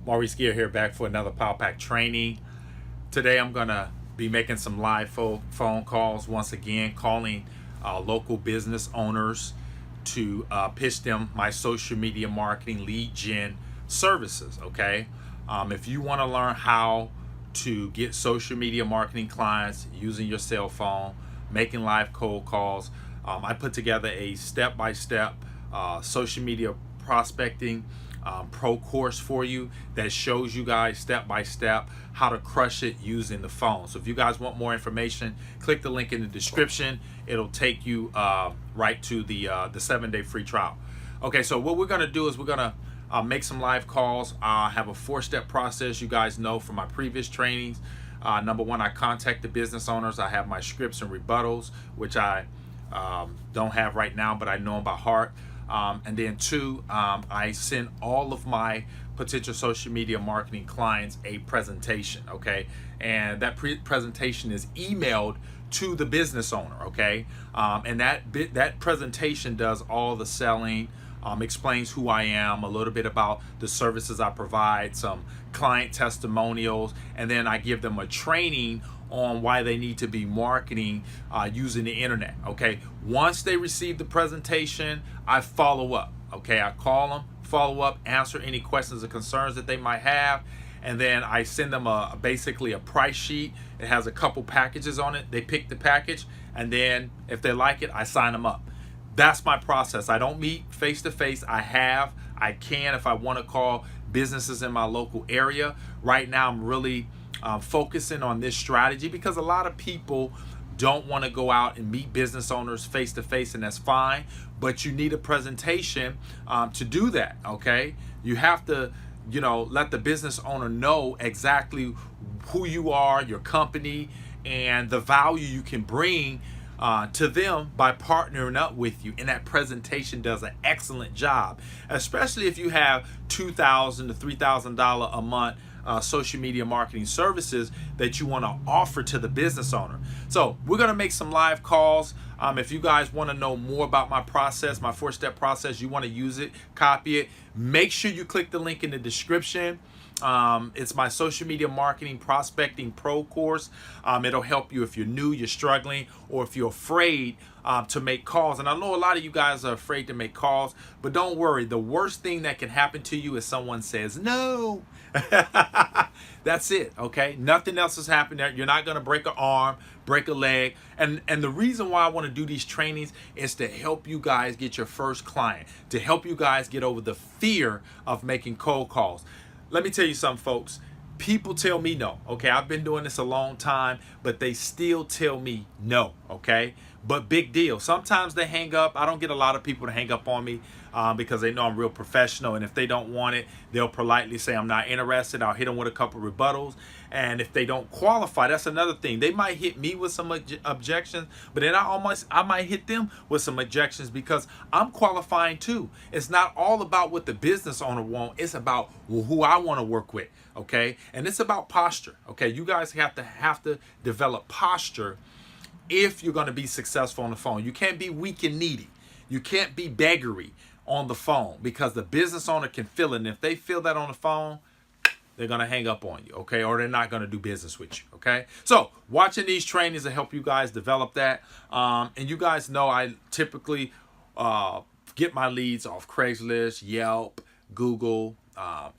Maurice here back for another Power Pack training. Today I'm going to be making some live phone calls once again, calling local business owners to pitch them my social media marketing lead gen services, okay? If you want to learn how to get social media marketing clients using your cell phone, making live cold calls, I put together a step-by-step social media prospecting pro course for you that shows you guys step by step how to crush it using the phone. So if you guys want more information, click the link in the description. It'll take you right to the 7-day free trial. Okay, so what we're gonna do is we're gonna make some live calls. I have a 4-step process you guys know from my previous trainings. Number one, I contact the business owners. I have my scripts and rebuttals, which I don't have right now, but I know them by heart. And then 2, I send all of my potential social media marketing clients a presentation, okay? And that presentation is emailed to the business owner, okay? And that presentation does all the selling, explains who I am, a little bit about the services I provide, some client testimonials, and then I give them a training on why they need to be marketing using the internet, okay? Once they receive the presentation, I follow up, okay? I call them, follow up, answer any questions or concerns that they might have, and then I send them basically a price sheet. It has a couple packages on it. They pick the package, and then if they like it, I sign them up. That's my process. I don't meet face-to-face. I can if I want to call businesses in my local area. Right now, I'm really focusing on this strategy because a lot of people don't want to go out and meet business owners face to face, and that's fine, but you need a presentation to do that, okay? You have to, let the business owner know exactly who you are, your company, and the value you can bring to them by partnering up with you. And that presentation does an excellent job, especially if you have $2,000 to $3,000 a month social media marketing services that you want to offer to the business owner. So we're going to make some live calls. If you guys want to know more about my process, my 4-step process, you want to use it, copy it, make sure you click the link in the description. It's my social media marketing prospecting pro course. It'll help you if you're new, you're struggling, or if you're afraid to make calls. And I know a lot of you guys are afraid to make calls, but don't worry. The worst thing that can happen to you is someone says no. That's it, okay? Nothing else has happened there. You're not going to break an arm, break a leg. And the reason why I want to do these trainings is to help you guys get your first client, to help you guys get over the fear of making cold calls. Let me tell you something, folks. People tell me no, okay? I've been doing this a long time, but they still tell me no, okay? But big deal. Sometimes they hang up. I don't get a lot of people to hang up on me because they know I'm real professional. And if they don't want it, they'll politely say I'm not interested. I'll hit them with a couple rebuttals. And if they don't qualify, that's another thing. They might hit me with some objections, but then I might hit them with some objections because I'm qualifying too. It's not all about what the business owner wants. It's about who I want to work with, okay? And it's about posture, okay? You guys have to develop posture if you're going to be successful on the phone. You can't be weak and needy. You can't be beggary on the phone because the business owner can feel it. And if they feel that on the phone, they're going to hang up on you, okay? Or they're not going to do business with you, okay? So watching these trainings will help you guys develop that. And you guys know I typically get my leads off Craigslist, Yelp, Google,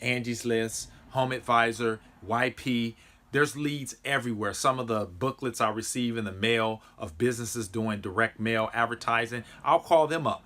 Angie's List, Home Advisor, YP. There's leads everywhere. Some of the booklets I receive in the mail of businesses doing direct mail advertising, I'll call them up.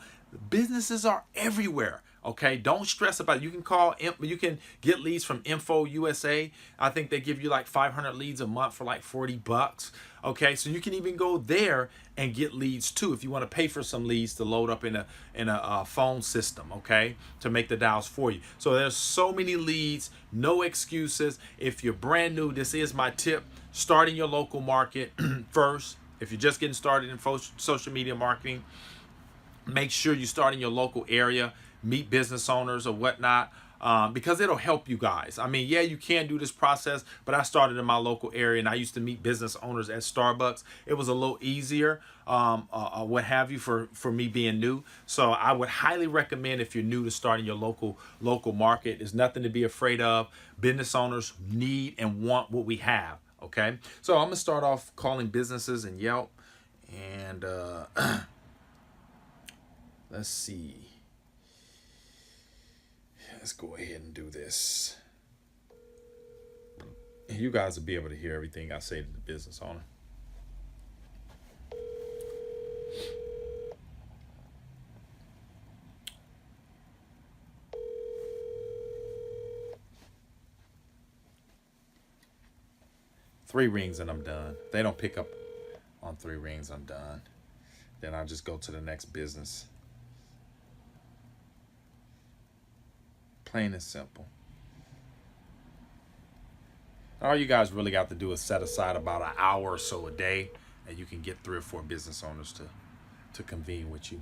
Businesses are everywhere. Okay, don't stress about it. You can get leads from Info USA. I think they give you like 500 leads a month for like $40. Okay, so you can even go there and get leads too if you want to pay for some leads to load up in a phone system, okay, to make the dials for you. So there's so many leads, no excuses. If you're brand new, this is my tip. Start in your local market first. If you're just getting started in social media marketing, make sure you start in your local area. Meet business owners or whatnot. because it'll help you guys. I mean, yeah, you can do this process, but I started in my local area and I used to meet business owners at Starbucks. It was a little easier, what have you, for me being new. So I would highly recommend, if you're new, to start in your local market. There's nothing to be afraid of. Business owners need and want what we have. Okay, so I'm gonna start off calling businesses and Yelp, and let's see. Let's go ahead and do this. You guys will be able to hear everything I say to the business owner. Three rings and I'm done. If they don't pick up on three rings, I'm done. Then I'll just go to the next business. Plain and simple. All you guys really got to do is set aside about an hour or so a day, and you can get 3 or 4 business owners to convene with you.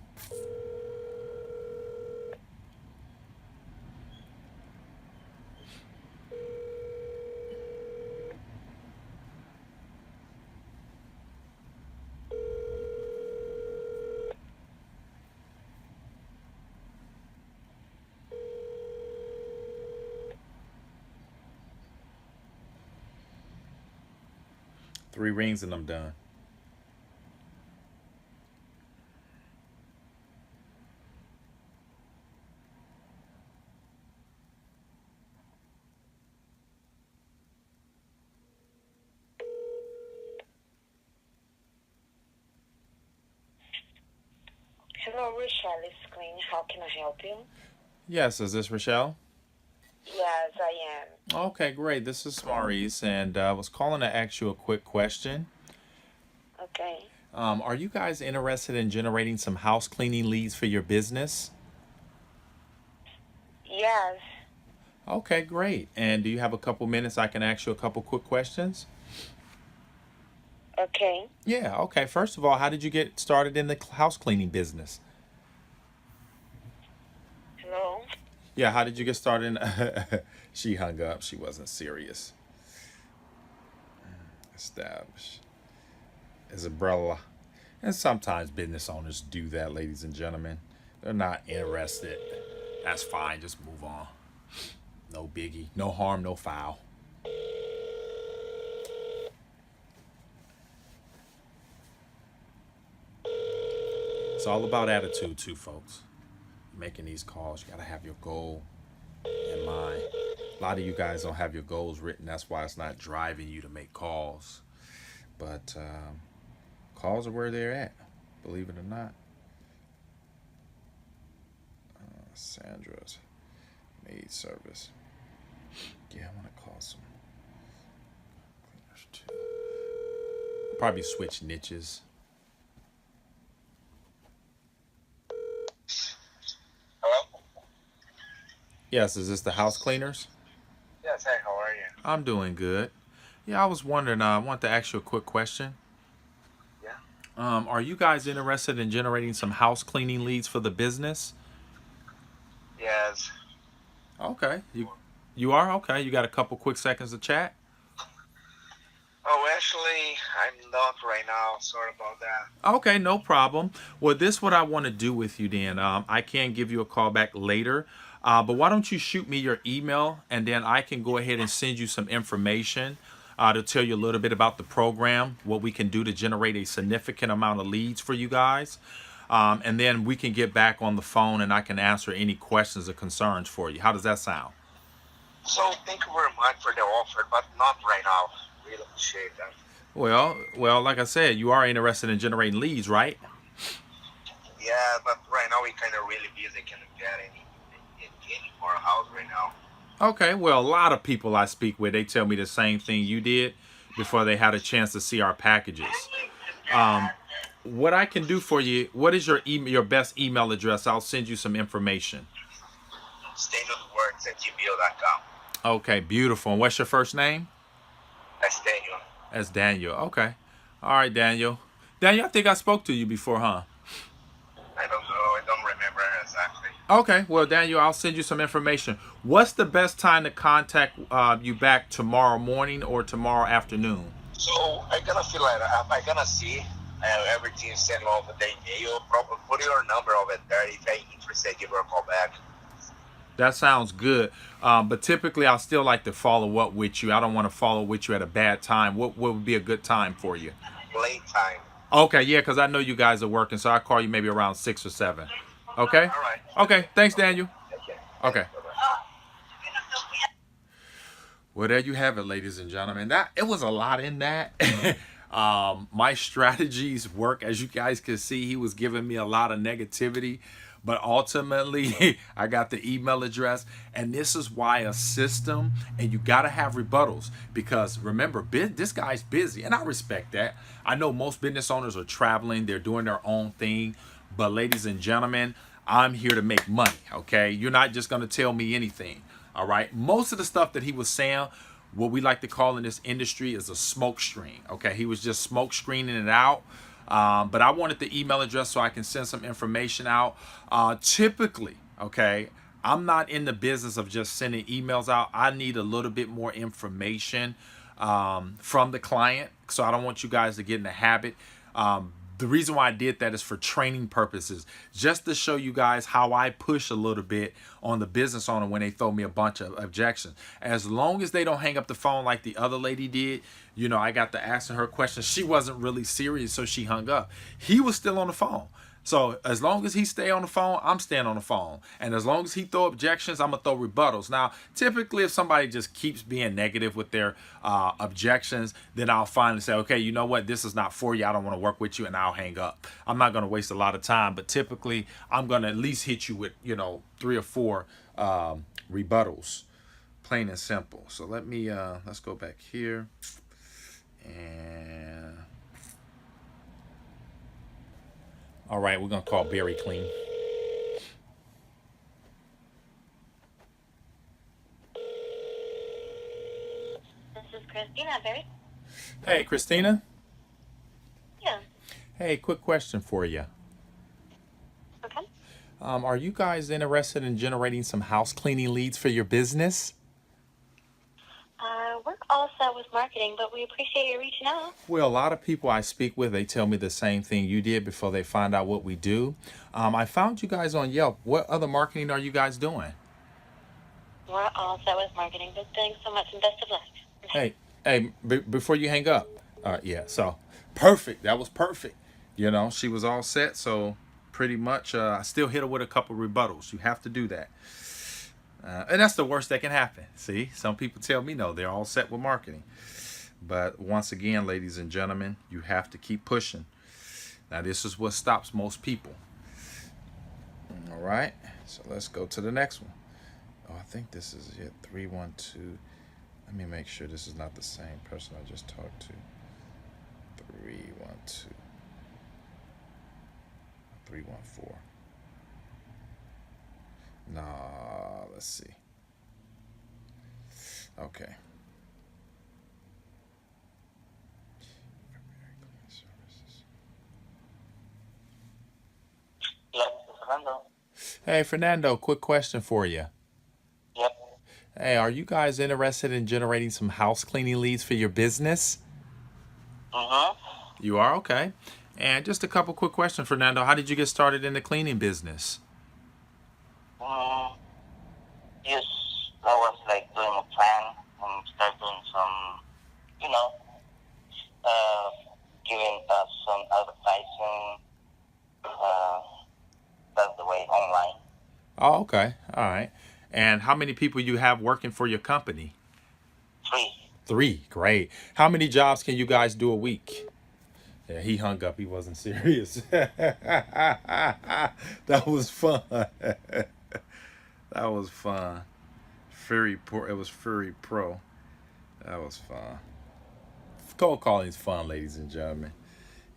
Three rings and I'm done. Hello, Rochelle is Clean. How can I help you? Yes, is this Rochelle? Yes, I am. Okay, great. This is Maurice, and I was calling to ask you a quick question. Okay. Are you guys interested in generating some house cleaning leads for your business? Yes. Okay, great. And do you have a couple minutes I can ask you a couple quick questions? Okay. Yeah, okay. First of all, how did you get started in the house cleaning business? Hello? Yeah, how did you get started in She hung up. She wasn't serious. Establish. Isabella. And sometimes business owners do that, ladies and gentlemen. They're not interested. That's fine. Just move on. No biggie. No harm, no foul. It's all about attitude, too, folks. Making these calls, you got to have your goal in mind. A lot of you guys don't have your goals written. That's why it's not driving you to make calls. But calls are where they're at, believe it or not. Sandra's maid service. Yeah, I want to call some cleaners too. Probably switch niches. Hello? Yes, is this the house cleaners? Yes, hey, how are you? I'm doing good. Yeah, I was wondering, I want to ask you a quick question. Yeah? Are you guys interested in generating some house cleaning leads for the business? Yes. Okay. You are? Okay. You got a couple quick seconds to chat? Oh, actually, I'm not right now. Sorry about that. Okay, no problem. Well, this is what I want to do with you then. I can give you a call back later. But why don't you shoot me your email, and then I can go ahead and send you some information to tell you a little bit about the program, what we can do to generate a significant amount of leads for you guys. And then we can get back on the phone and I can answer any questions or concerns for you. How does that sound? So, thank you very much for the offer, but not right now. Really appreciate that. Well, like I said, you are interested in generating leads, right? Yeah, but right now we're kind of really busy. Can't get any more house right now. Okay, well, a lot of people I speak with, they tell me the same thing you did before they had a chance to see our packages. What I can do for you, what is your best email address? I'll send you some information. StainOfTheWorks@gmail.com. Okay, beautiful. And what's your first name? That's Daniel. That's Daniel. Okay. All right, Daniel. Daniel, I think I spoke to you before, huh? I don't know. I don't remember exactly. Okay, well, Daniel, I'll send you some information. What's the best time to contact you back, tomorrow morning or tomorrow afternoon? So I gonna feel like I gonna see everything sent over the email. Probably put your number over there. If I'm interested, give her a call back. That sounds good. But typically, I still like to follow up with you. I don't want to follow with you at a bad time. What would be a good time for you? Late time. Okay, yeah, because I know you guys are working, so I'll call you maybe around 6 or 7. Okay? All right. Okay, thanks, Daniel. Okay. Thanks. Okay. Bye-bye. Well, there you have it, ladies and gentlemen. That it was a lot in that. My strategies work, as you guys can see. He was giving me a lot of negativity, but ultimately, I got the email address, and this is why a system, and you got to have rebuttals because remember, this guy's busy, and I respect that. I know most business owners are traveling; they're doing their own thing, but ladies and gentlemen, I'm here to make money. Okay, you're not just gonna tell me anything. All right. Most of the stuff that he was saying, what we like to call in this industry is a smoke screen. Okay. He was just smoke screening it out. But I wanted the email address so I can send some information out. Typically, okay, I'm not in the business of just sending emails out. I need a little bit more information from the client. So I don't want you guys to get in the habit. The reason why I did that is for training purposes, just to show you guys how I push a little bit on the business owner when they throw me a bunch of objections. As long as they don't hang up the phone like the other lady did, you know, I got to asking her questions. She wasn't really serious, so she hung up. He was still on the phone. So as long as he stay on the phone, I'm staying on the phone. And as long as he throw objections, I'm gonna throw rebuttals. Now, typically, if somebody just keeps being negative with their objections, then I'll finally say, okay, you know what, this is not for you. I don't want to work with you, and I'll hang up. I'm not gonna waste a lot of time, but typically, I'm gonna at least hit you with 3 or 4 rebuttals, plain and simple. So let me let's go back here and. All right, we're gonna call Barry Clean. This is Christina, Barry. Hey, Christina. Yeah. Hey, quick question for you. Okay. Are you guys interested in generating some house cleaning leads for your business? We're all set with marketing, but we appreciate you reaching out. Well, a lot of people I speak with, they tell me the same thing you did before they find out what we do. I found you guys on Yelp. What other marketing are you guys doing? We're all set with marketing, but thanks so much and best of luck. Hey, before you hang up, yeah, so perfect. That was perfect. She was all set, so pretty much I still hit her with a couple rebuttals. You have to do that. And that's the worst that can happen. See, some people tell me no, they're all set with marketing. But once again, ladies and gentlemen, you have to keep pushing. Now, this is what stops most people. All right, so let's go to the next one. Oh, I think this is it. 312. Let me make sure this is not the same person I just talked to. 312. 314. Nah, let's see. Okay. Yes, Fernando. Hey, Fernando, quick question for you. Yep. Hey, are you guys interested in generating some house cleaning leads for your business? You are? Okay. And just a couple quick questions, Fernando. How did you get started in the cleaning business? Yes, I was like doing a plan and start doing some, you know, uh, giving some advertising. Uh, that's the way online. Oh, okay. All right. And how many people you have working for your company? 3. 3. Great. How many jobs can you guys do a week? Yeah, he hung up. He wasn't serious. That was fun. That was fun. Very poor. It was very pro. That was fun. Cold calling is fun, ladies and gentlemen.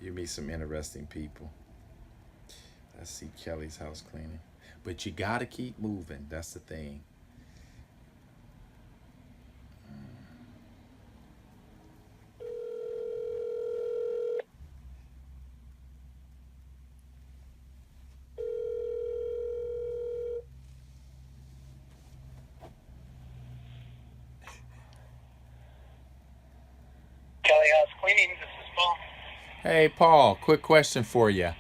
You meet some interesting people. Let's see Kelly's house cleaning. But you gotta keep moving. That's the thing. Hey, Paul, quick question for you.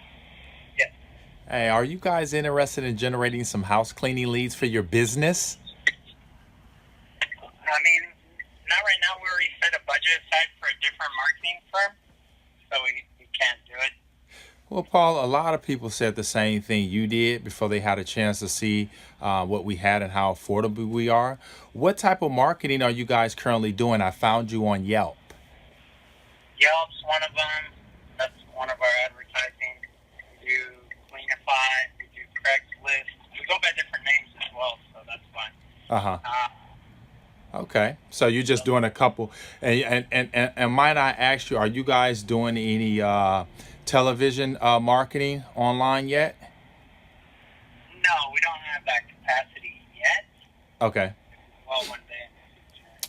Yes. Hey, are you guys interested in generating some house cleaning leads for your business? I mean, not right now. We already set a budget aside for a different marketing firm, so we can't do it. Well, Paul, a lot of people said the same thing you did before they had a chance to see what we had and how affordable we are. What type of marketing are you guys currently doing? I found you on Yelp. Yelp's one of them. That's one of our advertising. We do Cleanify. We do Craigslist. We go by different names as well, so that's fine. Uh-huh. Uh, Okay. So you're just doing a couple. And might I ask you, are you guys doing any television marketing online yet? no, we don't have that capacity yet. Okay. Well, one day.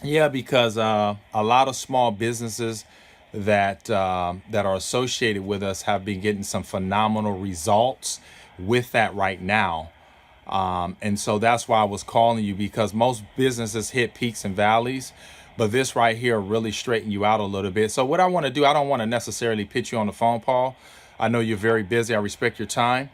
Yeah, because a lot of small businesses that are associated with us have been getting some phenomenal results with that right now. And so that's why I was calling you, because most businesses hit peaks and valleys, but this right here really straighten you out a little bit. So what I want to do, I don't want to necessarily pitch you on the phone, Paul. I know you're very busy. I respect your time.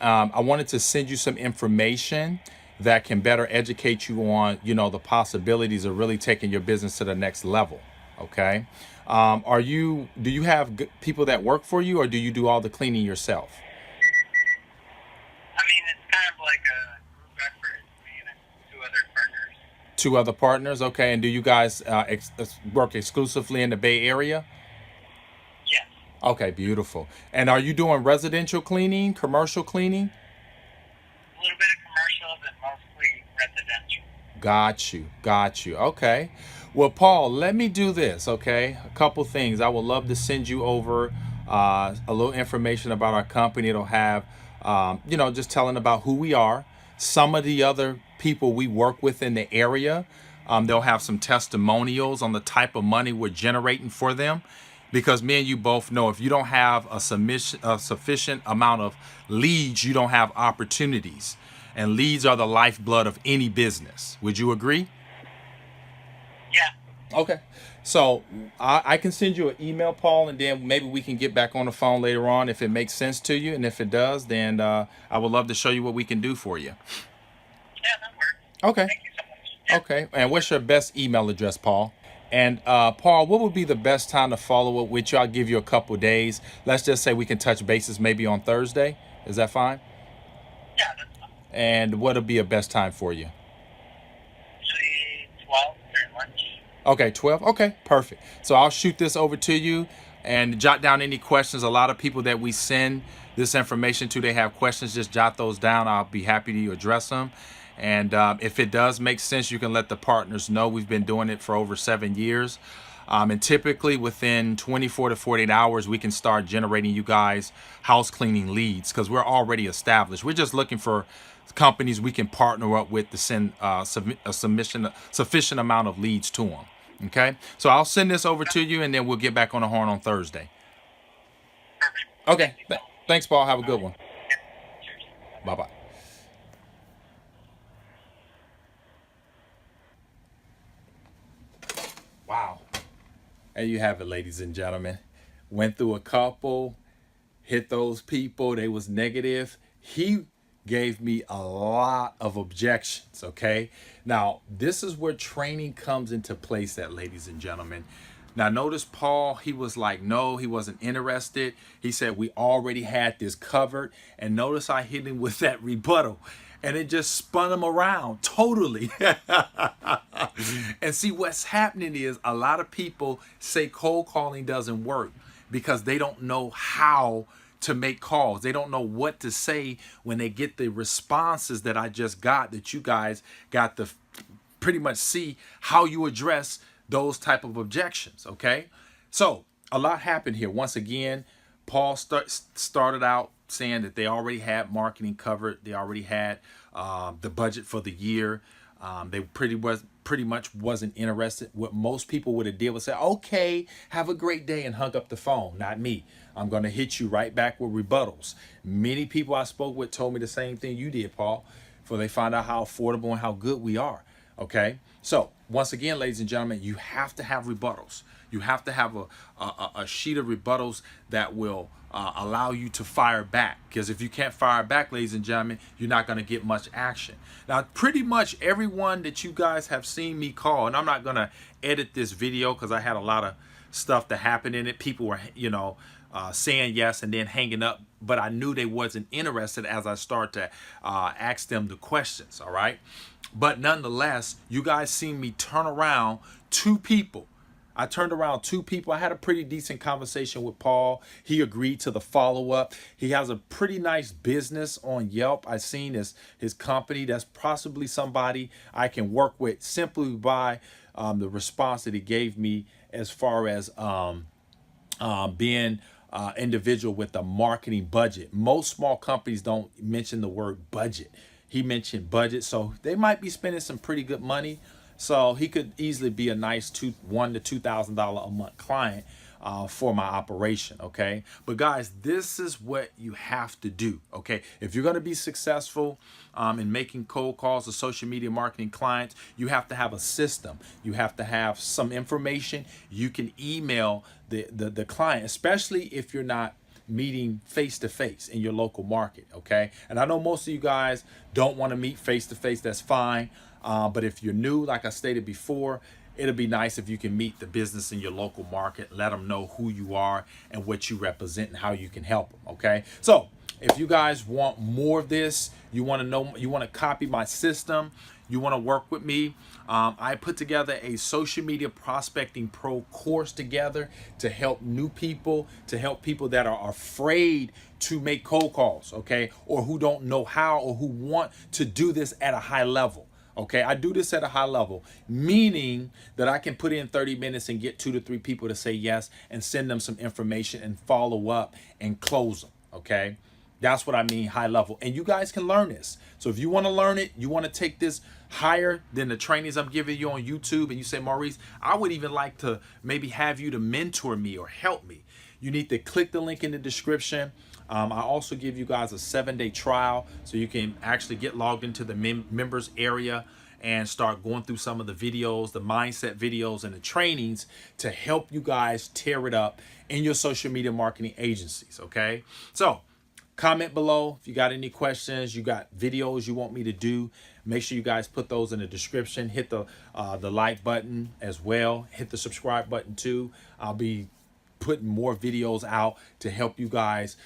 I wanted to send you some information that can better educate you on, the possibilities of really taking your business to the next level. Okay. Do you have people that work for you, or do you do all the cleaning yourself? I mean, it's kind of like a group effort. Me and two other partners. Two other partners. Okay. And do you guys work exclusively in the Bay Area? Yes. Okay. Beautiful. And are you doing residential cleaning, commercial cleaning? A little bit of commercials and mostly residential. Got you. Okay. Well, Paul, let me do this, okay? A couple things. I would love to send you over a little information about our company. It'll have, just telling about who we are, some of the other people we work with in the area. They'll have some testimonials on the type of money we're generating for them. Because me and you both know, if you don't have a sufficient amount of leads, you don't have opportunities. And leads are the lifeblood of any business. Would you agree? Yeah. Okay. So I can send you an email, Paul, and then maybe we can get back on the phone later on if it makes sense to you. And if it does, then I would love to show you what we can do for you. Yeah, that works. Okay. Thank you so much. Yeah. Okay. And what's your best email address, Paul? And Paul, what would be the best time to follow up with you? I'll give you a couple days. Let's just say we can touch bases maybe on Thursday. Is that fine? Yeah, that's fine. And what'll be a best time for you? Usually 12 during lunch. Okay, 12. Okay, perfect. So I'll shoot this over to you and jot down any questions. A lot of people that we send this information to, they have questions. Just jot those down. I'll be happy to address them. And if it does make sense, you can let the partners know. We've been doing it for over 7 years. And typically within 24 to 48 hours, we can start generating you guys house cleaning leads because we're already established. We're just looking for companies we can partner up with to send a sufficient amount of leads to them. Okay, so I'll send this over to you, and then we'll get back on the horn on Thursday. Perfect. Okay, thanks, Paul. Have a good one. Yeah. Cheers. Bye-bye. Wow. There you have it, ladies and gentlemen. Went through a couple, hit those people. They was negative. He gave me a lot of objections, okay? Now, this is where training comes into place at, ladies and gentlemen. Now, notice Paul, he was like, no, he wasn't interested. He said, we already had this covered. And notice I hit him with that rebuttal. And it just spun him around totally. And see, what's happening is a lot of people say cold calling doesn't work because they don't know how to make calls. They don't know what to say when they get the responses that I just got, that you guys got to pretty much see how you address those type of objections. Okay. So a lot happened here. Once again, Paul started out saying that they already had marketing covered. They already had the budget for the year. They pretty much wasn't interested. What most people would have did was say, okay, have a great day, and hung up the phone. Not me. I'm going to hit you right back with rebuttals. Many people I spoke with told me the same thing you did, Paul, for they find out how affordable and how good we are. Okay. So once again, ladies and gentlemen, you have to have rebuttals. You have to have a sheet of rebuttals that will allow you to fire back. Because if you can't fire back, ladies and gentlemen, you're not going to get much action. Now, pretty much everyone that you guys have seen me call, and I'm not going to edit this video because I had a lot of stuff that happened in it. People were, saying yes and then hanging up, but I knew they wasn't interested as I start to ask them the questions, all right? But nonetheless, you guys seen me turn around two people. I turned around two people. I had a pretty decent conversation with Paul. He agreed to the follow-up. He has a pretty nice business on Yelp. I've seen his company. That's possibly somebody I can work with simply by the response that he gave me as far as being individual with a marketing budget. Most small companies don't mention the word budget. He mentioned budget, so they might be spending some pretty good money. So he could easily be a nice $1,000 to $2,000 a month client for my operation, okay? But guys, this is what you have to do, okay? If you're going to be successful in making cold calls to social media marketing clients, you have to have a system. You have to have some information. You can email the client, especially if you're not meeting face-to-face in your local market, okay? And I know most of you guys don't want to meet face-to-face. That's fine. But if you're new, like I stated before, it'll be nice if you can meet the business in your local market, let them know who you are and what you represent and how you can help them, okay? So if you guys want more of this, you want to know, you want to copy my system, you want to work with me, I put together a social media prospecting pro course together to help new people, to help people that are afraid to make cold calls, okay? Or who don't know how, or who want to do this at a high level. Okay, I do this at a high level, meaning that I can put in 30 minutes and get 2 to 3 people to say yes and send them some information and follow up and close them. Okay, that's what I mean, high level. And you guys can learn this. So if you want to learn it, you want to take this higher than the trainings I'm giving you on YouTube, and you say, Maurice, I would even like to maybe have you to mentor me or help me. You need to click the link in the description. I also give you guys a 7-day trial so you can actually get logged into the members area and start going through some of the videos, the mindset videos and the trainings to help you guys tear it up in your social media marketing agencies, okay? So comment below if you got any questions, you got videos you want me to do. Make sure you guys put those in the description. Hit the like button as well. Hit the subscribe button too. I'll be putting more videos out to help you guys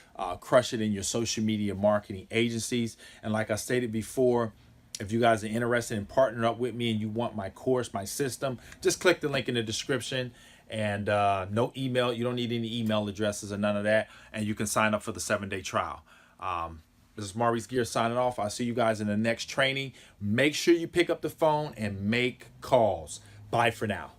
crush it in your social media marketing agencies. And like I stated before, if you guys are interested in partnering up with me and you want my course, my system, just click the link in the description. And no email, you don't need any email addresses or none of that. And you can sign up for the 7-day trial. This is Maurice Gear signing off. I'll see you guys in the next training. Make sure you pick up the phone and make calls. Bye for now.